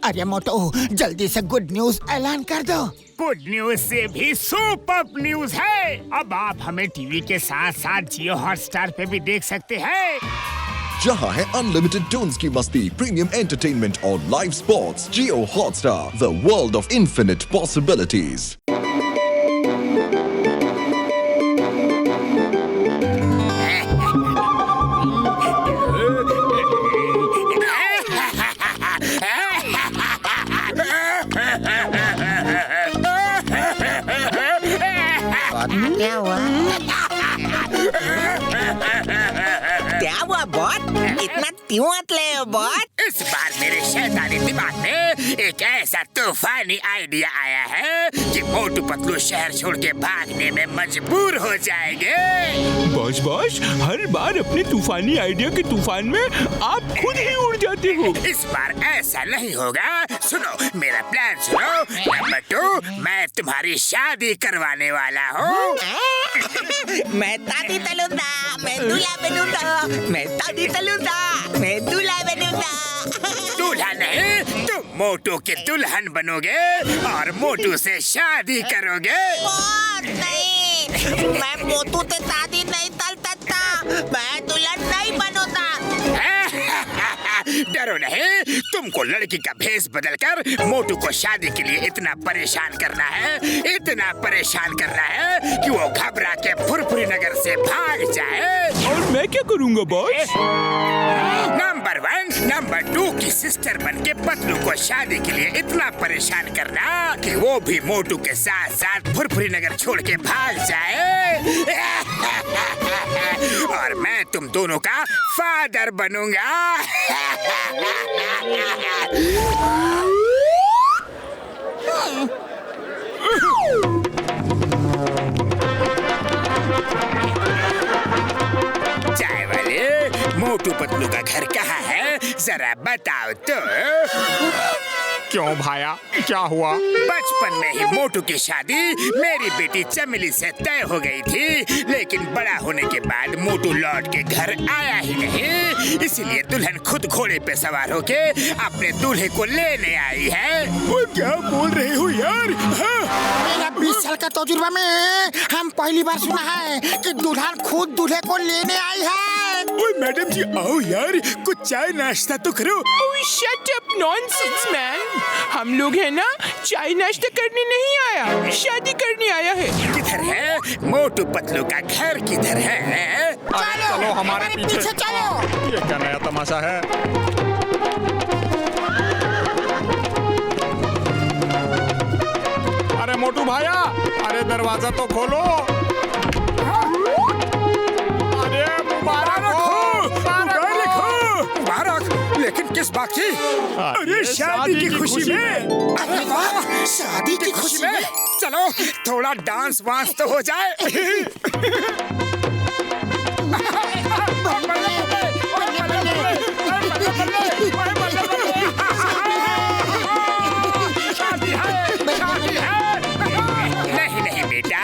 अरे मोटू, जल्दी से गुड न्यूज ऐलान कर दो। गुड न्यूज से भी सुपर न्यूज है। अब आप हमें टीवी के साथ साथ जियो हॉटस्टार पे भी देख सकते हैं, जहां है अनलिमिटेड टून्स की मस्ती, प्रीमियम एंटरटेनमेंट और live sports. Jio Hotstar, the world of infinite possibilities. क्या हुआ? क्या हुआ बॉट? इतना क्यों हंसले हो बॉट? इस बार मेरे शैतानी दिमाग में एक ऐसा तूफानी आइडिया आया है कि मोटू पतलू शहर छोड़ के भागने में मजबूर हो जाएंगे। बॉस, हर बार अपने तूफानी आइडिया के तूफान में आप खुद ही उड़ जाते हो। इस बार ऐसा नहीं होगा। सुनो मेरा प्लान सुनो। नंबर 2, मैं तुम्हारी शादी करवाने वाला हूँ। मैं दादी तलूंगा, मैं दूल्हा बनूंगा, मैं दादी तलूंगा, मैं दूल्हा बनूंगा। दूल्हा नहीं, तुम मोटू के दुल्हन बनोगे और मोटू से शादी करोगे। बॉट नहीं, मैं मोटू से शादी नहीं कर सकता, मैं दुल्हन नहीं बनूंगा। डरो नहीं, तुमको लड़की का भेष बदलकर मोटू को शादी के लिए इतना परेशान करना है कि वो घबरा के फुरफुरी नगर से भाग जाए। और मैं क्या करूँगा बॉस? नंबर 1, नंबर 2 की सिस्टर बनके पतलू को शादी के लिए इतना परेशान करना कि वो भी मोटू के साथ साथ फुरफुरी नगर छोड़ के भाग जाए। और मैं तुम दोनों का फादर बनूंगा। चाय वाले, मोटू पतलू का घर कहाँ है? जरा बताओ तो। क्यों भाया, क्या हुआ? बचपन में ही मोटू की शादी मेरी बेटी चमेली से तय हो गई थी, लेकिन बड़ा होने के बाद मोटू लौट के घर आया ही नहीं। इसीलिए दुल्हन खुद घोड़े पे सवार होके अपने दूल्हे को लेने आई है। वो क्या बोल रहे हो यार? मेरा 20 साल का तजुर्बा में हम पहली बार सुना है कि दुल्हन खुद दूल्हे को लेने आई है। ओए मैडम जी, आओ यार, कुछ चाय नाश्ता तो करो। Shut up nonsense man. हम लोग है ना, चाय नाश्ता करने नहीं आया, शादी करने आया है। किधर है मोटू पतलू का घर? किधर है? अरे चलो हमारे पीछे चलो। ये क्या नया तमाशा है? अरे मोटू भाया, अरे दरवाजा तो खोलो। अरे मुबारक हो। मुबारक, लेकिन किस बात की? अरे शादी की खुशी में। अरे वाह, शादी की खुशी में। चलो थोड़ा डांस वांस तो हो जाए। नहीं बेटा,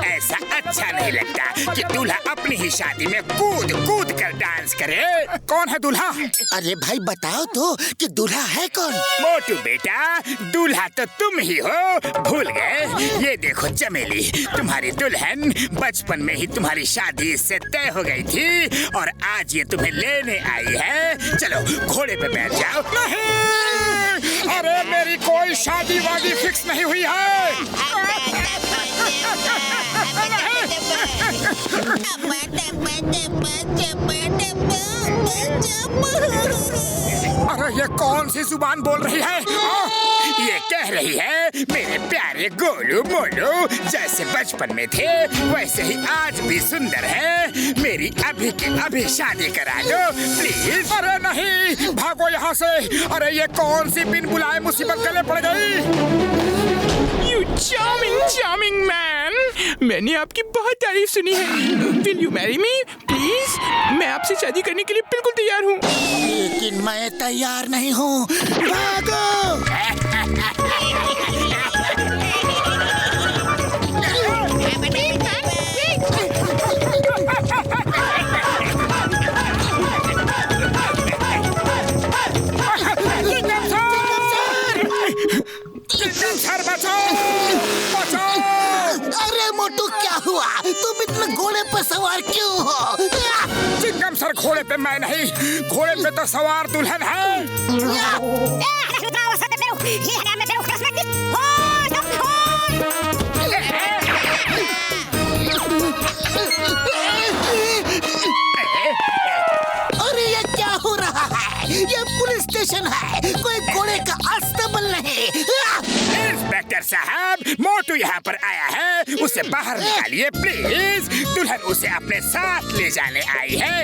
ऐसा अच्छा नहीं लगता कि दूल्हा अपनी ही शादी में कूद कूद कर डांस करे। कौन है दूल्हा? अरे भाई बताओ तो कि दूल्हा है कौन? मोटू बेटा, दूल्हा तो तुम ही हो, भूल गए? ये देखो चमेली, तुम्हारी दुल्हन। बचपन में ही तुम्हारी शादी इससे तय हो गई थी और आज ये तुम्हें लेने आई है। चलो घोड़े पे बैठ जाओ। नहीं, अरे मेरी कोई शादी वादी फिक्स नहीं हुई है। अरे ये कौन सी जुबान बोल रही है? ये कह रही है मेरे प्यारे गोलू मोलू जैसे बचपन में थे वैसे ही आज भी सुंदर है। मेरी अभी की अभी शादी करा दो प्लीज। अरे नहीं, भागो यहाँ से। अरे ये कौन सी बिन बुलाए मुसीबत गले पड़ गई? You charming man. मैंने आपकी बहुत तारीफ सुनी है। Will you marry me, please? मैं आपसे शादी करने के लिए बिल्कुल तैयार हूँ। लेकिन मैं तैयार नहीं हूँ। भागो! हुआ? तुम इतने घोड़े पे सवार क्यों हो? चिंगम सर घोड़े पे मैं नहीं, घोड़े पे तो सवार दुल्हन है। अरे ये क्या हो रहा है? ये पुलिस स्टेशन है, कोई घोड़े का अस्तबल नहीं। इंस्पेक्टर साहब, मोटू यहाँ पर आया है, उसे बाहर निकालिए प्लीज। दुल्हन उसे अपने साथ ले जाने आई है।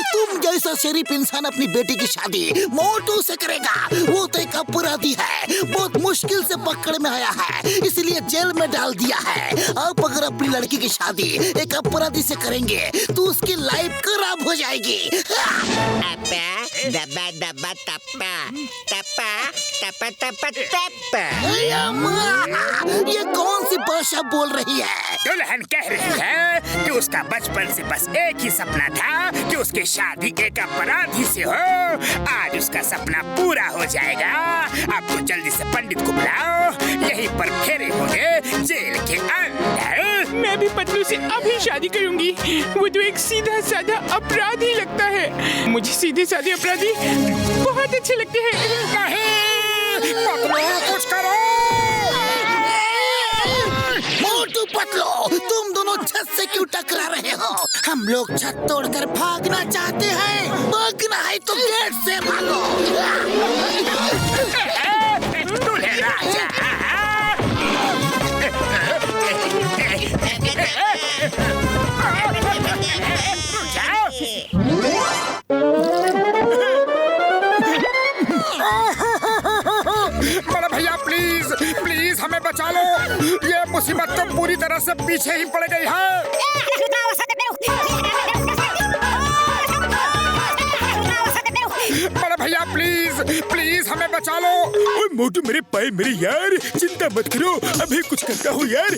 तुम जैसा शरीफ इंसान अपनी बेटी की शादी मोटू से करेगा? वो तो एक अपराधी है, बहुत मुश्किल से पकड़ में आया है, इसलिए जेल में डाल दिया है। अब अगर अपनी लड़की की शादी एक अपराधी से करेंगे तो उसकी लाइफ खराब हो जाएगी। दबा दबा टप्पा टप्पा टप्पा टप्पा टप्पा। ये कौन सी भाषा बोल रही है? दुल्हन कह रही है कि उसका बचपन से बस एक ही सपना था कि उसकी शादी एक अपराधी से हो। आज उसका सपना पूरा हो जाएगा। अब तो जल्दी से पंडित को बुलाओ, यहीं पर फेरे होंगे जेल के अंदर। मैं भी पतलू से अभी शादी करूंगी। वो तो एक सीधा साधा अपराधी लगता है। मुझे सीधे साधे अपराधी बहुत अच्छे लगते हैं। नहीं, पतलू कुछ करो। मोटू पतलू, तुम दोनों छत से क्यों टकरा रहे हो? हम लोग छत तोड़कर भागना चाहते हैं। भागना है तो गेट से भागो। दूल्हे राजा। बड़ा भैया प्लीज प्लीज हमें बचा लो, ये मुसीबत तो पूरी तरह से पीछे ही पड़ गई है। बड़ा भैया प्लीज प्लीज हमें बचा लो। ओए मोटू मेरे पाए मेरे यार, चिंता मत करो, अभी कुछ करता हूँ यार।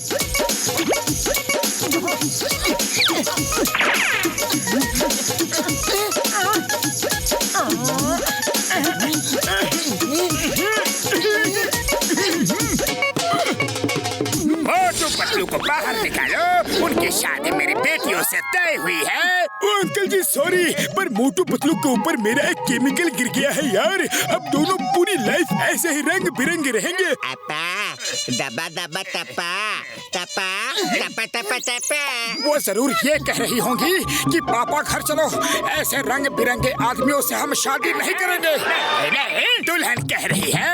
मोटू पतलू को बाहर निकालो, उनकी शादी मेरी बेटियों से तय हुई है। ओ अंकल जी सॉरी, पर मोटू पतलू के ऊपर मेरा एक केमिकल गिर गया है यार। अब दोनों पूरी लाइफ ऐसे ही रंग बिरंगे रहेंगे। अपा दबा दबा टप्पा टप्पा टप्पा टप्पा टप्पा। वो जरूर ये कह रही होंगी कि पापा घर चलो, ऐसे रंग बिरंगे आदमियों से हम शादी नहीं करेंगे। नहीं, दुल्हन कह रही है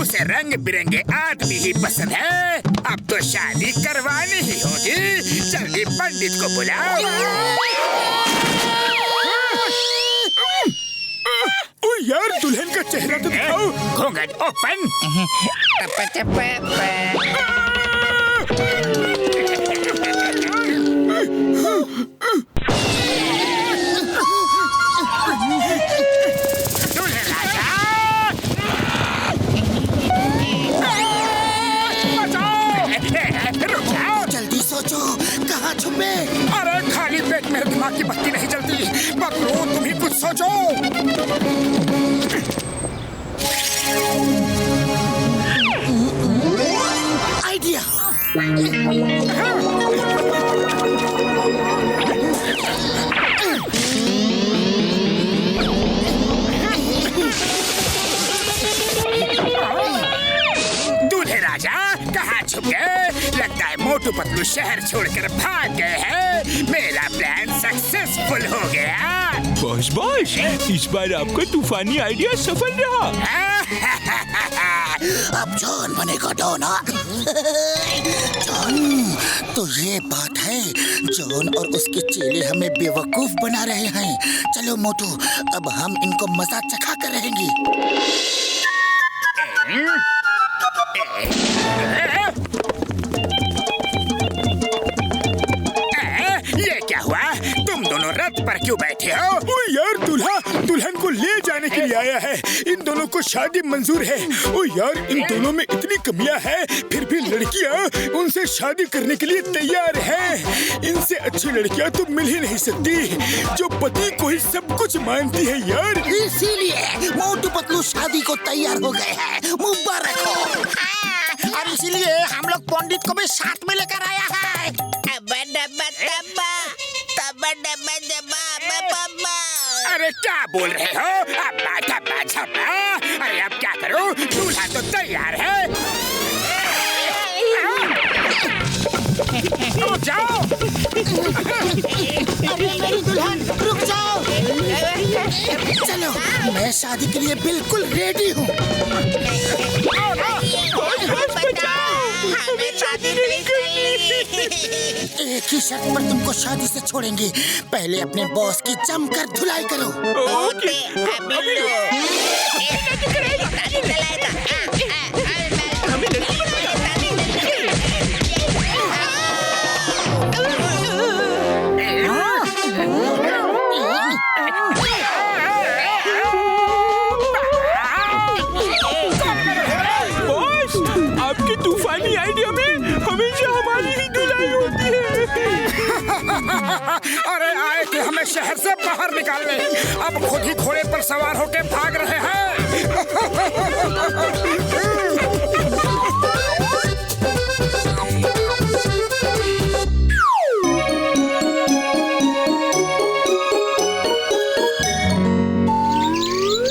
उसे रंग बिरंगे आदमी ही पसंद है। अब तो शादी करवानी ही होगी, जल्दी पंडित को बुलाओ। ओ यार दुल्हन का चेहरा तो दिखाओ। घूंघट ओपन। टप्पा टप्पा। दूल्हे राजा रुक जाओ। जल्दी सोचो, कहाँ छुपे? अरे खाली पेट मेरे दिमाग की बत्ती नहीं जलती। पतलू तुम ही कुछ सोचो। आइडिया। दूल्हे राजा कहाँ छुप गए? लगता है मोटू पतलू शहर छोड़कर भाग गए हैं। मेरा प्लान सक्सेसफुल हो गया। बॉस बॉस, इस बार आपका तूफानी आइडिया सफल रहा। अब जॉन बनेगा डॉन। जॉन, तो ये बात है, जॉन और उसके चेले हमें बेवकूफ बना रहे हैं। चलो मोटू, अब हम इनको मजा चखा कर रहेंगे। ये क्या हुआ? तुम दोनों रथ पर क्यों बैठे हो? ओ यार, दूल्हा दुल्हन को ले जाने के लिए आया है। इन दोनों को शादी मंजूर है। ओ यार, इन दोनों में इतनी कमियां हैं, फिर भी लड़कियां उनसे शादी करने के लिए तैयार हैं। इनसे अच्छी लड़कियां तो मिल ही नहीं सकती, जो पति को ही सब कुछ मानती है यार। इसीलिए मोटू पतलू शादी को तैयार हो गए हैं। मुबारक हो। और इसीलिए हम लोग पंडित को भी साथ में लेकर आया है। अरे क्या बोल रहे हो? अब्बा झब्बा झब्बा। अरे अब क्या करूं? दूल्हा तो तैयार है। रुक जाओ। अरे मेरी दुल्हन, रुक जाओ। चलो, मैं शादी के लिए बिल्कुल रेडी हूँ। एक ही शर्त पर तुमको शादी से छोड़ेंगे। पहले अपने बॉस की जमकर धुलाई करो। आपकी तूफानी आइडिया में हमेशा हमारी ही धुलाई होती है। अरे आए थे हमें शहर से बाहर निकालने, अब खुद ही घोड़े पर सवार होकर भाग रहे हैं।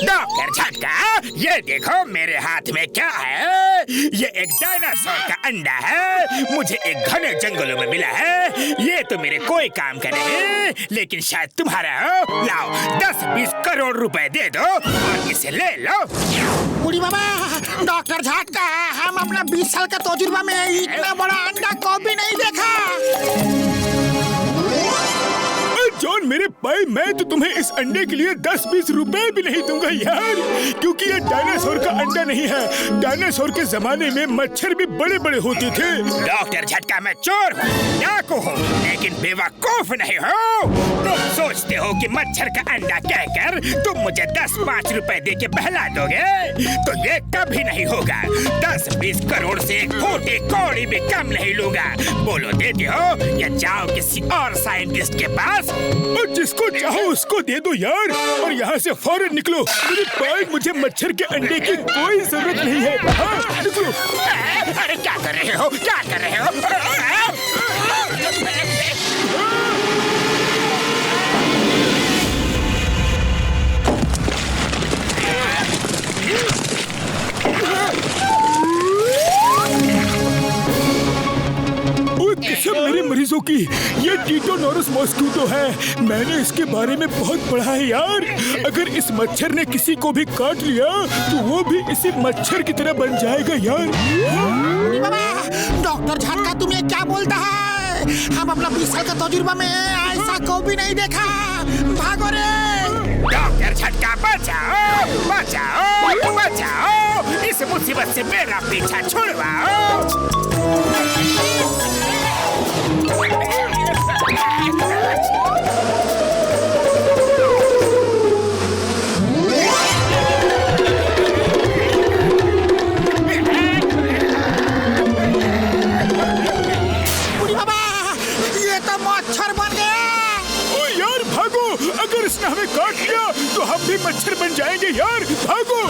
डॉक्टर झटका, ये देखो मेरे हाथ में क्या है। ये एक डायनासोर का अंडा है। मुझे एक घने जंगलों में मिला है। ये तो मेरे कोई काम का नहीं, लेकिन शायद तुम्हारा हो। लाओ 10-20 करोड़ रुपए दे दो और इसे ले लो। बूढ़ी बाबा, डॉक्टर झटका, हम अपना 20 साल का तजुर्बा में इतना बड़ा अंडा कभी नहीं देखा। जॉन मेरे भाई, मैं तो तुम्हें इस अंडे के लिए 10-20 रुपए भी नहीं दूंगा यार, क्योंकि ये डायनासोर का अंडा नहीं है। डायनासोर के जमाने में मच्छर भी बड़े बड़े होते थे। डॉक्टर झटका, मैं चोर हूँ, डाकू हूँ, लेकिन बेवकूफ नहीं हूँ। तुम सोचते हो कि मच्छर का अंडा कहकर तुम मुझे 10-5 रुपए दे के बहला दोगे, तो ये कभी नहीं होगा। 10-20 करोड़ से एक फूटी कौड़ी भी कम नहीं लूंगा। बोलो देते हो या जाओ किसी और साइंटिस्ट के पास? और जिसको चाहो उसको दे दो यार, और यहाँ से फौरन निकलो। मेरे भाई, मुझे मच्छर के अंडे की कोई जरूरत नहीं है। हाँ, निकलो। अरे क्या कर रहे हो? क्या कर रहे हो? सब मेरे मरीजों की ये टीटोनोरस मॉस्किटो है। मैंने इसके बारे में बहुत पढ़ा है यार। अगर इस मच्छर ने किसी को भी काट लिया तो वो भी इसी मच्छर की तरह बन जाएगा यार। डॉक्टर झटका, तुम ये क्या बोलता है? हम अपना 20 साल का तजुर्बा में ऐसा कभी नहीं देखा। भागो रे डॉक्टर झटका, बचाओ बचाओ बचाओ, इस मुसीबत से मेरा पीछा छुड़वाओ। हमें काट लिया तो हम भी मच्छर बन जाएंगे यार। भागो।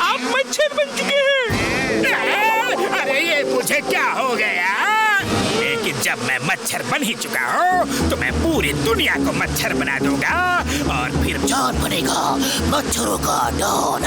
आप मच्छर बन चुके हैं। अरे ये मुझे क्या हो गया? लेकिन जब मैं मच्छर बन ही चुका हूँ तो मैं पूरी दुनिया को मच्छर बना दूंगा और फिर जॉन बनेगा मच्छरों का डॉन।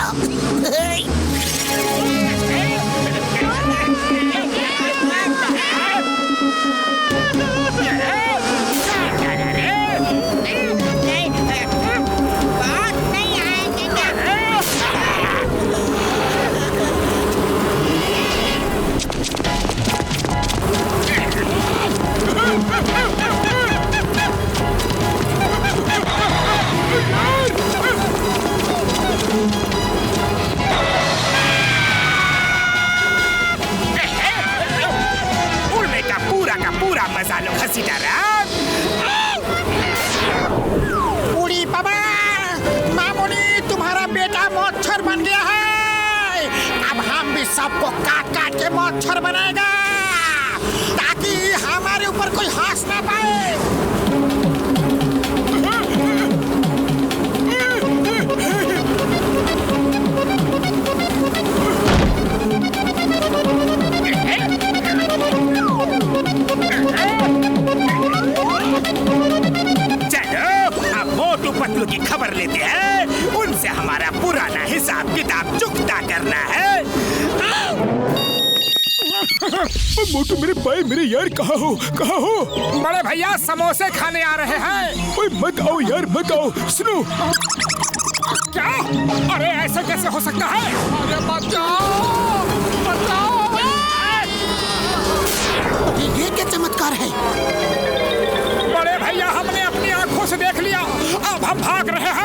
सबको काट काट के मच्छर बनाएगा ताकि हमारे ऊपर कोई हाथ ना पाए। पतलू की खबर लेते हैं, उनसे हमारा पुराना हिसाब किताब चुकता करना है। मोटू मेरे भाई मेरे यार कहाँ हो कहाँ हो? बड़े भैया समोसे खाने आ रहे हैं। ओए मत आओ यार मत आओ। सुनो क्या? अरे ऐसे कैसे हो सकता है? अरे बचाओ बचाओ। ये क्या चमत्कार है? बड़े भैया हमने अपनी आंखों से देख लिया, अब हम भाग रहे हैं।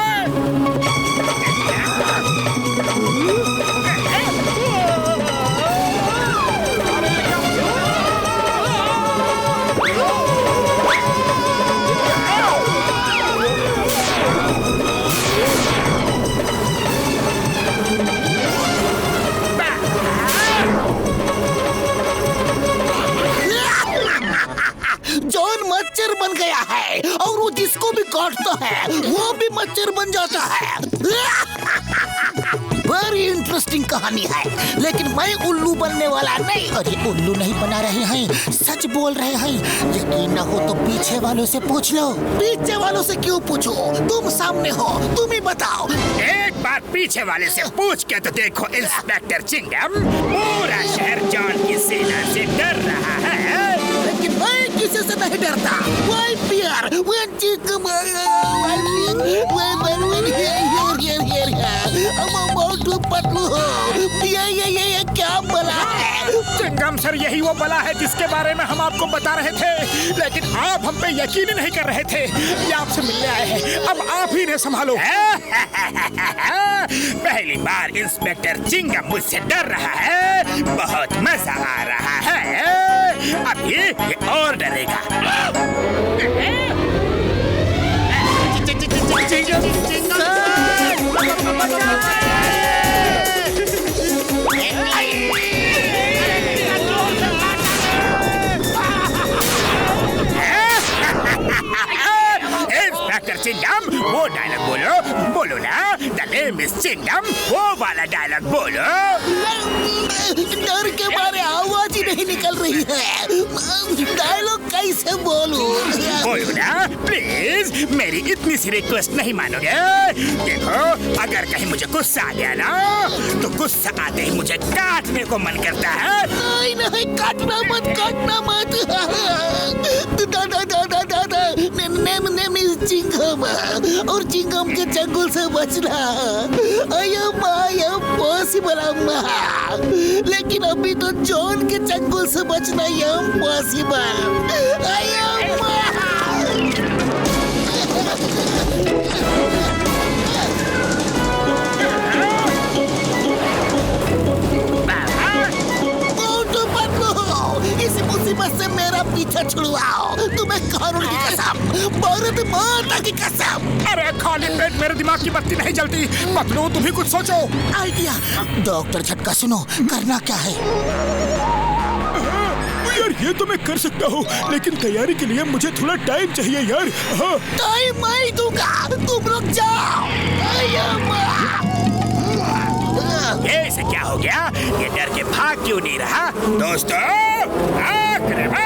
जॉन मच्छर बन गया है और वो जिसको भी काटता है वो भी मच्छर बन जाता है। बड़ी इंटरेस्टिंग कहानी है, लेकिन मैं उल्लू बनने वाला नहीं। अरे उल्लू नहीं बना रहे हैं, सच बोल रहे हैं। यकीन न हो तो पीछे वालों से पूछ लो। पीछे वालों से क्यों पूछो? तुम सामने हो, तुम ही बताओ। एक बार पीछे वाले से पूछ के तो देखो इंस्पेक्टर चिंगम, पूरा शहर जॉन की सेना से डर रहा है। लेकिन मैं किसी से नहीं डरता। Why fear? When Chingam Motu Patlu हो। ये क्या बला है? चिंगम सर, यही वो बला है जिसके बारे में हम आपको बता रहे थे, लेकिन आप हम पे यकीन नहीं कर रहे थे। ये आपसे मिलने आए हैं, अब आप ही ने संभालो। पहली बार इंस्पेक्टर चिंगम मुझसे डर रहा है, बहुत मजा आ रहा है। अब ये और डरेगा। इंस्पेक्टर चिंगम, वो डायलॉग बोलो ना। द नेम इज चिंगम, वो वाला डायलॉग बोलो। डर के मारे आवाज ही नहीं निकल रही है। डायलॉग कैसे बोलूं? बोलो ना प्लीज, मेरी इतनी सी रिक्वेस्ट नहीं मानोगे? देखो, अगर कहीं मुझे गुस्सा आ गया ना, तो गुस्सा आते ही मुझे काटने को मन करता है। नहीं काटना मत। नेम इज चिंगम और चिंगम के चंगुल से बचना पॉसिबल अम्मा। लेकिन अभी तो जॉन के चंगुल से बचना इम्पॉसिबल। इस मुसीबत से मेरा पीछा छुड़वाओ। तुम्हें कानून की कसम, भारत माता की कसम। अरे खाली पेट मेरे दिमाग की बत्ती नहीं जलती। पतलू, तुम ही कुछ सोचो। आइडिया। डॉक्टर झटका सुनो, करना क्या है? यार ये तो मैं कर सकता हूँ, लेकिन तैयारी के लिए मुझे थोड़ा टाइम चाहिए यार। टाइम मैं दूंगा, तुम लोग जाओ। ऐसे क्या हो गया? ये डर के भाग क्यों नहीं रहा? दोस्तों, आक्रमण!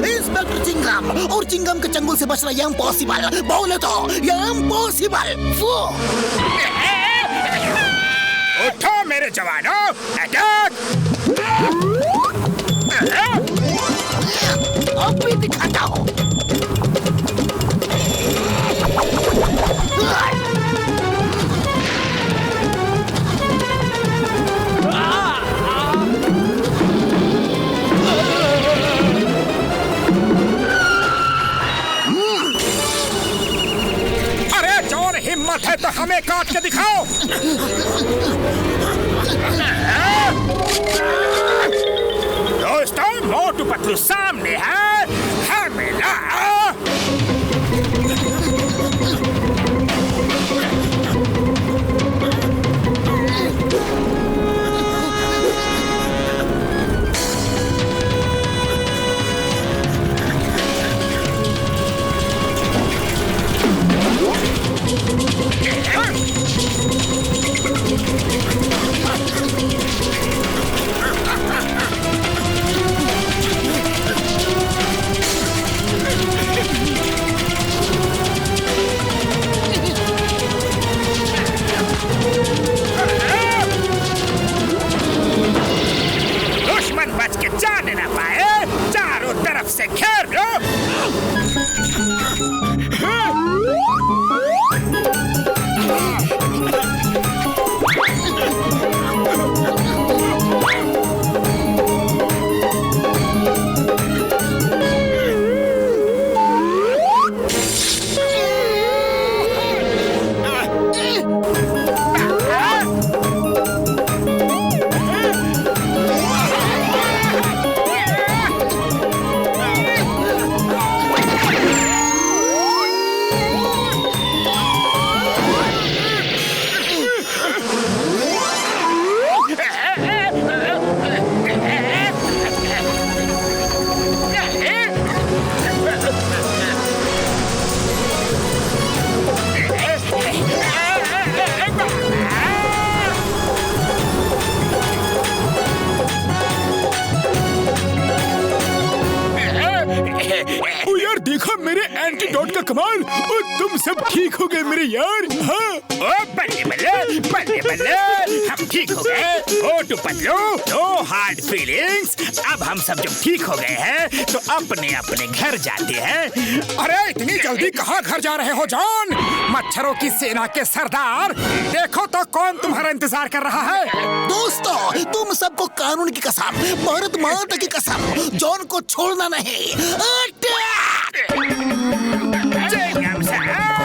इंस्पेक्टर चिंगम, और चिंगम के चंगुल से बचना इम्पॉसिबल। बोले तो इम्पॉसिबल। उठो मेरे जवानों, अटैक! अब भी दिखाता हूँ। हिम्मत है तो हमें हमें काट के दिखाओ। दोस्तों, मोटू पतलू सामने है, हमें लाओ। दुश्मन बच के जाने ना पाए, चारों तरफ से घेर लो। ओ यार, देखा मेरे एंटीडोट का कमाल। ओ तुम सब ठीक हो गए मेरे यार। हाँ, ओ बल्ले बल्ले बल्ले बल्ले, हम ठीक हो गए। Motu Patlu, no hard feelings. अब हम सब जब ठीक हो गए हैं तो अपने अपने घर जाते हैं। अरे इतनी जल्दी कहाँ घर जा रहे हो जॉन? मच्छरों की सेना के सरदार, देखो तो कौन तुम्हारा इंतजार कर रहा है। दोस्तों, तुम सबको कानून की कसम, भारत माता की कसम, जॉन को छोड़ना नहीं। अटैक! जय गम साहब।